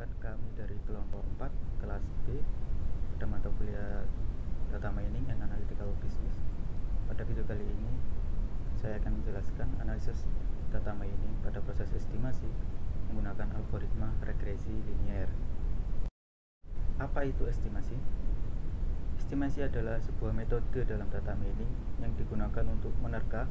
Perkenalkan, kami dari kelompok 4 kelas B pada mata kuliah Data Mining and Analytical Business. Pada video kali ini saya akan menjelaskan analisis data mining pada proses estimasi menggunakan algoritma regresi linier. Apa itu estimasi? Estimasi adalah sebuah metode dalam data mining yang digunakan untuk menerka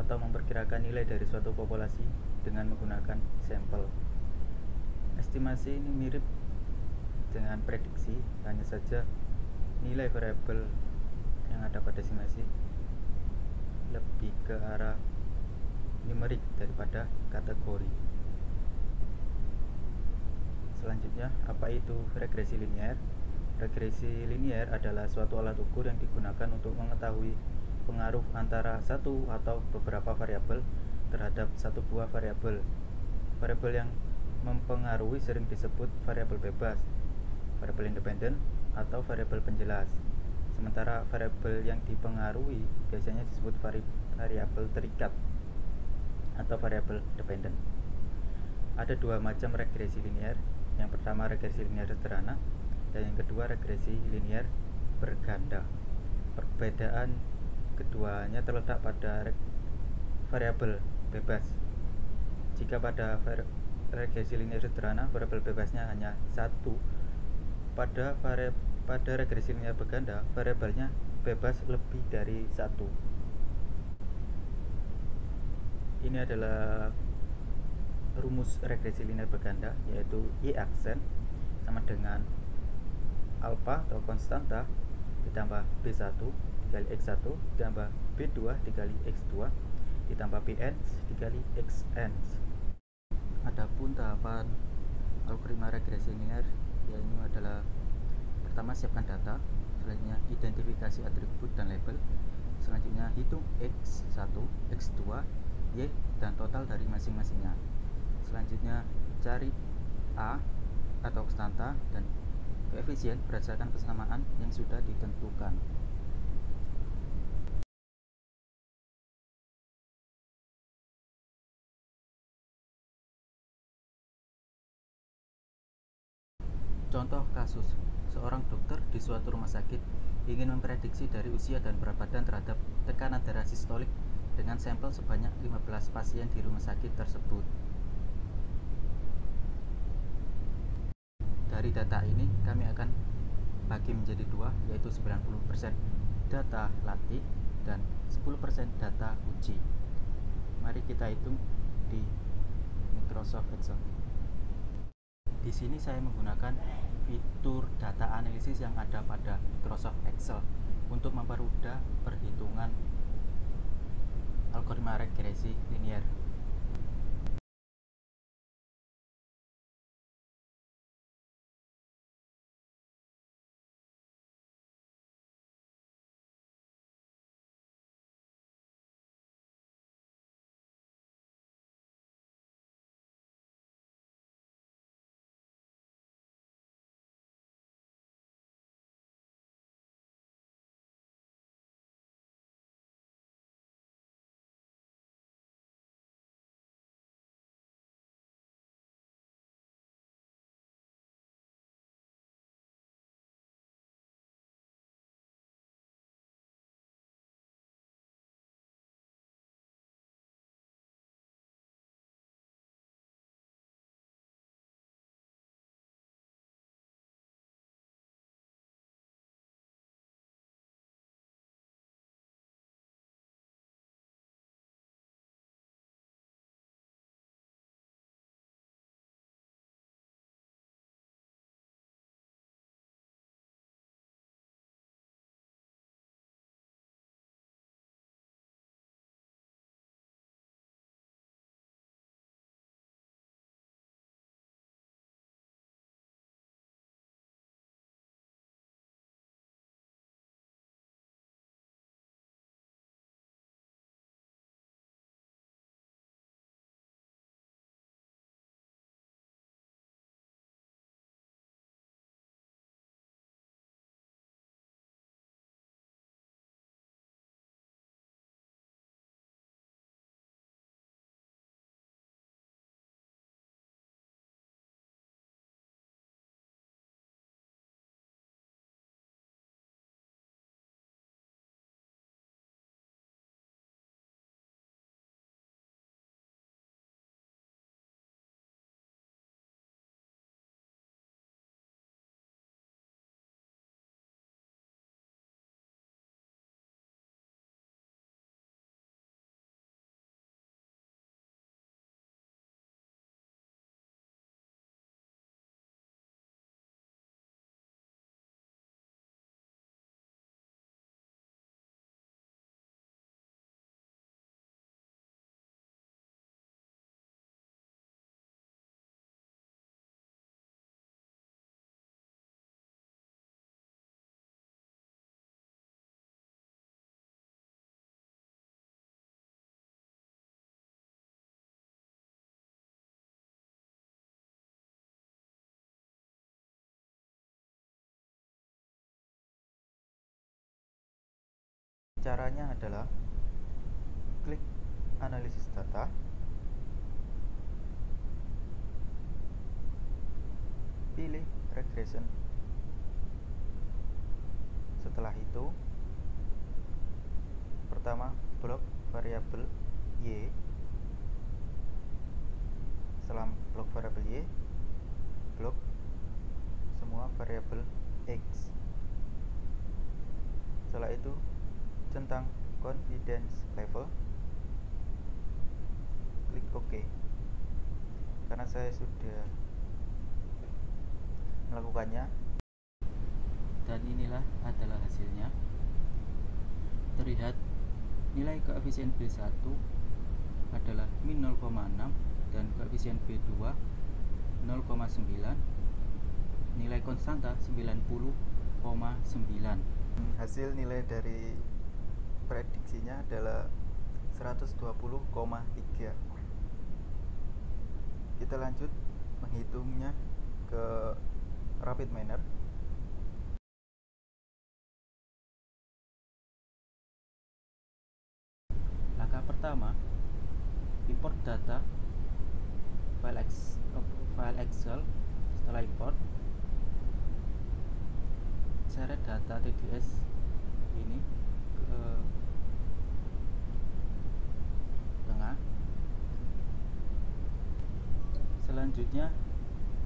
atau memperkirakan nilai dari suatu populasi dengan menggunakan sampel. Estimasi ini mirip dengan prediksi, hanya saja nilai variabel yang ada pada estimasi lebih ke arah numerik daripada kategori. Selanjutnya, apa itu regresi linier? Regresi linier adalah suatu alat ukur yang digunakan untuk mengetahui pengaruh antara satu atau beberapa variabel terhadap satu buah variabel. Variabel yang mempengaruhi sering disebut variabel bebas, variabel independen, atau variabel penjelas. Sementara variabel yang dipengaruhi biasanya disebut variabel terikat atau variabel dependen. Ada dua macam regresi linier. Yang pertama regresi linier sederhana dan yang kedua regresi linier berganda. Perbedaan keduanya terletak pada variabel bebas. Jika pada regresi linier sederhana variabel bebasnya hanya satu, pada regresi linier berganda variabelnya bebas lebih dari satu. Ini adalah rumus regresi linier berganda, yaitu Y aksen sama dengan alfa atau konstanta ditambah B1 dikali X1 ditambah B2 dikali X2 ditambah Bn dikali Xn. Adapun tahapan algoritma regresi linier yaitu adalah pertama siapkan data, selanjutnya identifikasi atribut dan label, selanjutnya hitung X1, X2, Y dan total dari masing-masingnya. Selanjutnya cari A atau konstanta dan koefisien berdasarkan kesamaan yang sudah ditentukan. Contoh kasus, seorang dokter di suatu rumah sakit ingin memprediksi dari usia dan berat badan terhadap tekanan darah sistolik dengan sampel sebanyak 15 pasien di rumah sakit tersebut. Dari data ini kami akan bagi menjadi dua, yaitu 90% data latih dan 10% data uji. Mari kita hitung di Microsoft Excel. Di sini saya menggunakan fitur data analisis yang ada pada Microsoft Excel untuk mempermudah perhitungan algoritma regresi linier. Caranya adalah klik analisis data, pilih regression. Setelah itu, pertama blok variabel y. Setelah blok variabel y, blok semua variabel x. Setelah itu centang confidence level, klik OK. Karena saya sudah melakukannya, dan inilah adalah hasilnya. Terlihat nilai koefisien B1 adalah min 0,6 dan koefisien B2 0,9, nilai konstanta 90,9. Hasil nilai dari prediksinya adalah 120,3. Kita lanjut menghitungnya ke rapid manner. Langkah pertama, import data file Excel. Setelah import, seret data TDS ini ke tengah. Selanjutnya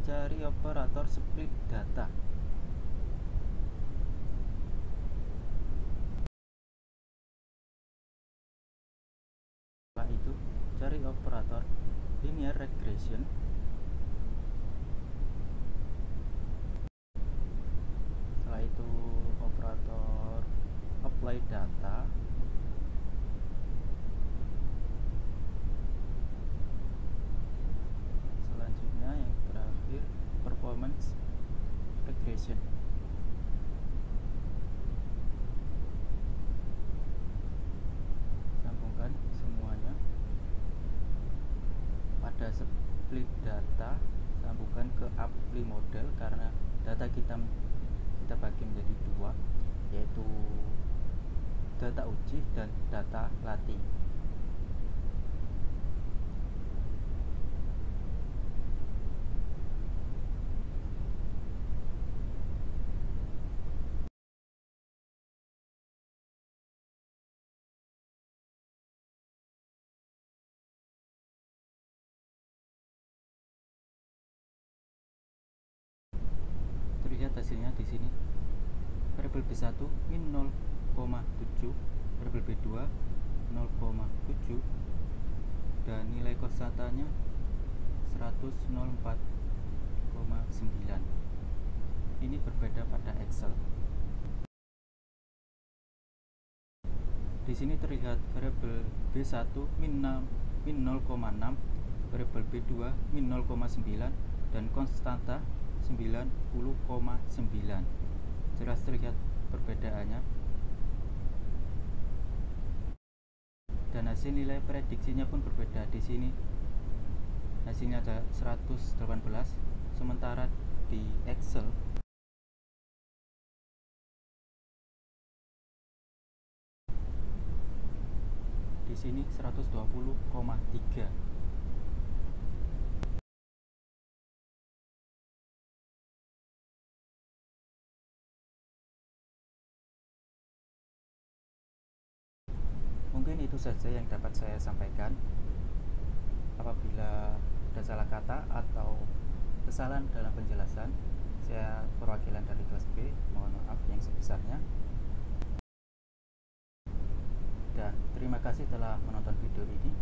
cari operator split data. Setelah itu cari operator linear regression. Setelah itu operator apply data. Selanjutnya yang terakhir performance regression. Sambungkan semuanya. Pada split data, sambungkan ke apply model karena data kita bagi menjadi dua, yaitu data uji dan data latih. Terlihat hasilnya di sini. Variabel B1 min 0,7, variabel B2 0,7, dan nilai konstantanya 104,9. Ini berbeda pada Excel. Di sini terlihat variabel B1 min 0,6, variabel B2 min 0,9, dan konstanta 90,9. Jelas terlihat perbedaannya. Dan hasil nilai prediksinya pun berbeda. Di sini hasilnya ada 118, sementara di Excel di sini 120,3. Mungkin itu saja yang dapat saya sampaikan. Apabila ada salah kata atau kesalahan dalam penjelasan, saya perwakilan dari kelas B, mohon maaf yang sebesarnya. Dan terima kasih telah menonton video ini.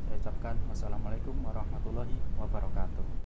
Saya ucapkan wassalamualaikum warahmatullahi wabarakatuh.